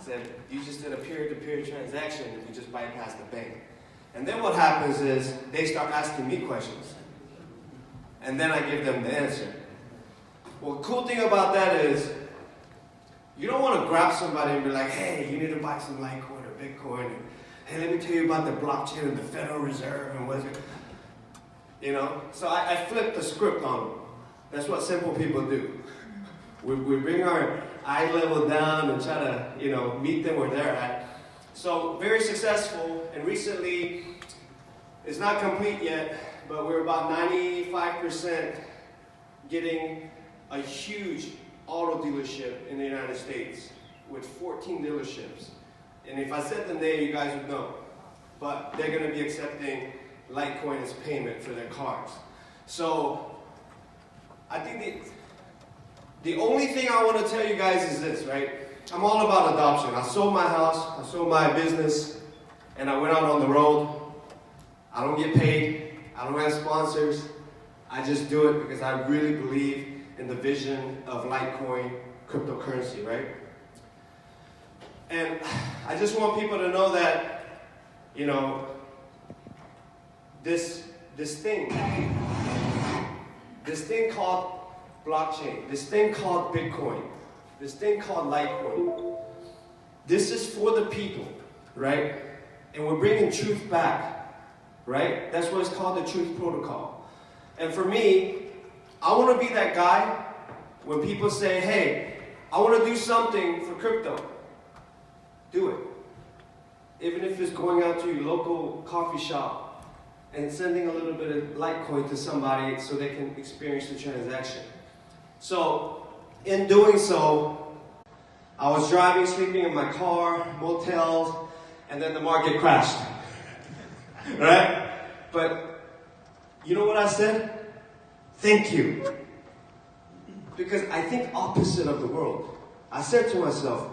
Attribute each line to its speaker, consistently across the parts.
Speaker 1: said, you just did a peer-to-peer transaction if you just bypass the bank. And then what happens is they start asking me questions. And then I give them the answer. Well, the cool thing about that is you don't want to grab somebody and be like, hey, you need to buy some LiteCoin or Bitcoin. And, hey, let me tell you about the blockchain and the Federal Reserve and what's it. You know? So I flip the script on them. That's what simple people do. We bring our eye level down and try to, you know, meet them where they're at. So very successful, and recently, it's not complete yet, but we're about 95% getting a huge auto dealership in the United States with 14 dealerships. And if I said the name, you guys would know. But they're going to be accepting LiteCoin as payment for their cars. So I think the only thing I want to tell you guys is this, right? I'm all about adoption. I sold my house, I sold my business, and I went out on the road. I don't get paid, I don't have sponsors. I just do it because I really believe in the vision of LiteCoin cryptocurrency, right? And I just want people to know that, you know, this thing called blockchain, this thing called Bitcoin, this thing called LiteCoin, this is for the people, right? And we're bringing truth back, right? That's what it's called, the truth protocol. And for me, I want to be that guy when people say, hey, I want to do something for crypto. Do it. Even if it's going out to your local coffee shop and sending a little bit of LiteCoin to somebody so they can experience the transaction. So, in doing so, I was driving, sleeping in my car, motels, and then the market crashed. Right? But, you know what I said? Thank you. Because I think opposite of the world. I said to myself,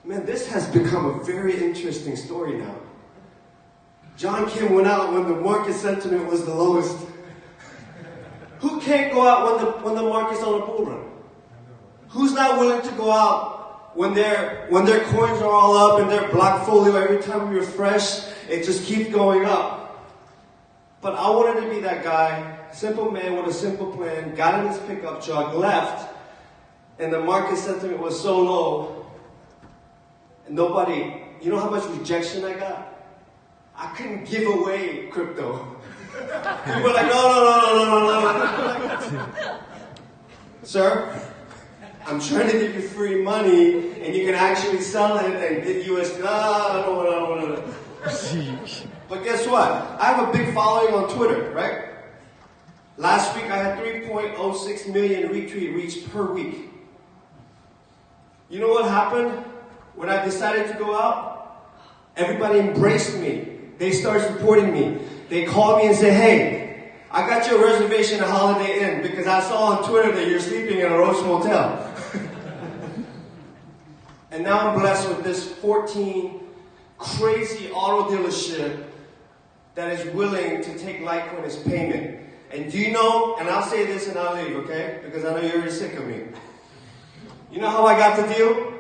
Speaker 1: man, this has become a very interesting story now. JohnKim went out when the market sentiment was the lowest. Who can't go out when the market's on a bull run? Who's not willing to go out when their coins are all up and their blockfolio, every time we refresh, it just keeps going up? But I wanted to be that guy, simple man with a simple plan, got in his pickup truck, left, and the market sentiment was so low, and nobody, you know how much rejection I got? I couldn't give away crypto. People were like, no. Sir, I'm trying to give you free money, and you can actually sell it and get US. No. But guess what? I have a big following on Twitter, right? Last week I had 3.06 million retweet reach per week. You know what happened when I decided to go out? Everybody embraced me. They started supporting me. They called me and said, hey, I got your reservation at Holiday Inn because I saw on Twitter that you're sleeping in a Roach Motel. And now I'm blessed with this 14 crazy auto dealership that is willing to take LiteCoin as payment. And do you know, and I'll say this and I'll leave, okay? Because I know you're already sick of me. You know how I got the deal?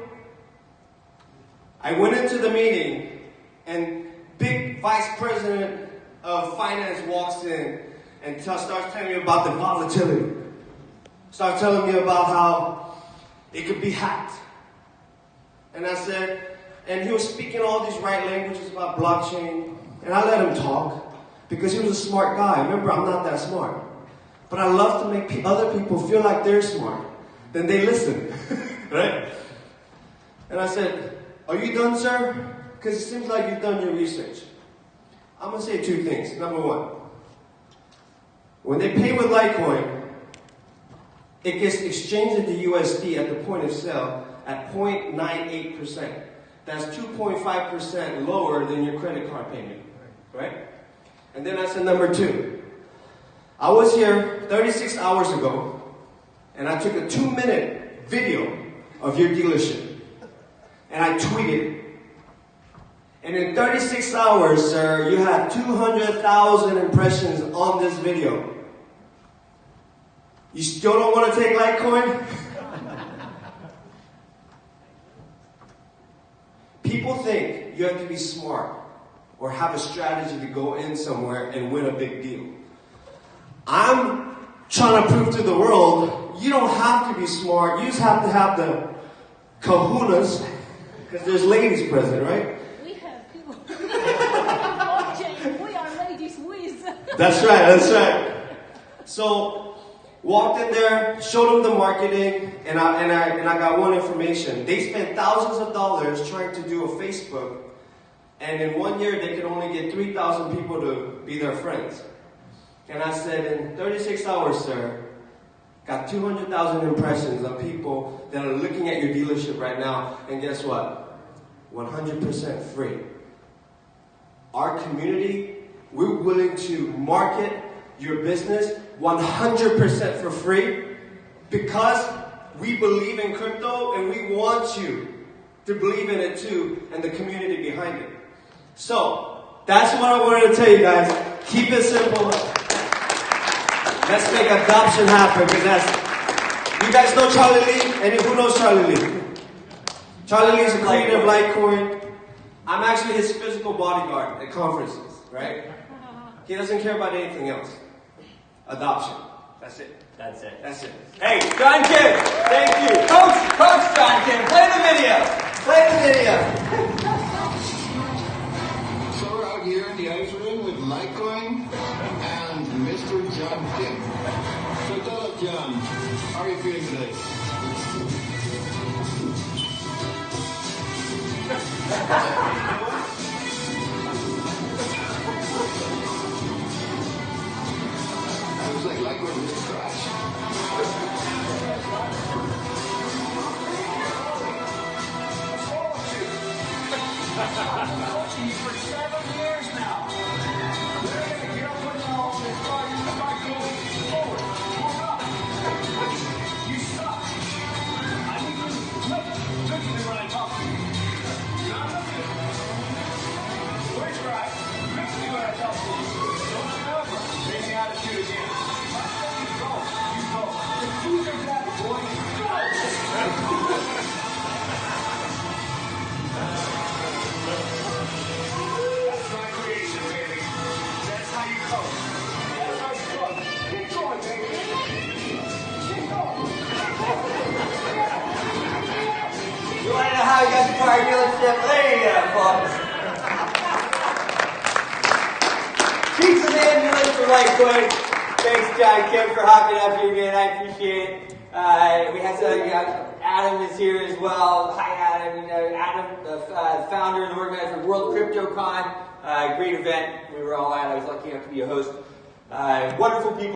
Speaker 1: I went into the meeting and big vice president of finance walks in and starts telling me about the volatility. Starts telling me about how it could be hacked. And I said, and he was speaking all these right languages about blockchain, and I let him talk because he was a smart guy. Remember, I'm not that smart. But I love to make other people feel like they're smart. Then they listen, right? And I said, are you done, sir? Because it seems like you've done your research. I'm going to say two things. Number one, when they pay with LiteCoin, it gets exchanged into USD at the point of sale at 0.98%. That's 2.5% lower than your credit card payment, right? And then I said number two, I was here 36 hours ago, and I took a 2-minute video of your dealership, and I tweeted. And in 36 hours, sir, you had 200,000 impressions on this video. You still don't want to take LiteCoin? People think you have to be smart or have a strategy to go in somewhere and win a big deal. I'm trying to prove to the world, you don't have to be smart. You just have to have the kahunas, because there's ladies present, right?
Speaker 2: We have people watching. We are ladies with.
Speaker 1: That's right. So, walked in there, showed them the marketing, and I got one information. They spent thousands of dollars trying to do a Facebook, and in 1 year they could only get 3,000 people to be their friends. And I said, in 36 hours, sir, got 200,000 impressions of people that are looking at your dealership right now, and guess what? 100% free. Our community, we're willing to market your business 100% for free because we believe in crypto and we want you to believe in it too and the community behind it. So, that's what I wanted to tell you guys. Keep it simple. Let's make adoption happen, because that's... You guys know Charlie Lee? And who knows Charlie Lee? Charlie Lee's a creator of LiteCoin. I'm actually his physical bodyguard at conferences, right? He doesn't care about anything else. Adoption. That's it.
Speaker 3: That's it.
Speaker 1: That's it.
Speaker 3: Hey, JohnKim, thank you. Coach JohnKim, play the video. Play the video.
Speaker 4: So we're out here in the ice ring with LiteCoin and Mr. JohnKim. So tell us, John, how are you feeling today? Looks like LiteCoin was trash.
Speaker 5: I've coaching you for 7 years now. You're not putting all this far. You start going forward. Move up. You suck. I need you to look at me when I talk to you. You're not looking at me. Where's your eyes? Look at me when I talk to you. Don't ever make the attitude again. You go. You go. Who's your daddy, boy? Go! That's my creation, baby. That's how you coach. That's how you coach. Keep going, baby. Keep going.
Speaker 3: You want to know how you got the car dealership? There you go, folks. Chief Evangelist for LiteCoin. Thanks, JohnKim, for hopping up here, man. I appreciate it. We have Adam is here as well. Hi, Adam. You know, Adam, the founder and organizer of World CryptoCon. Great event we were all at. I was lucky enough to be a host. Wonderful people.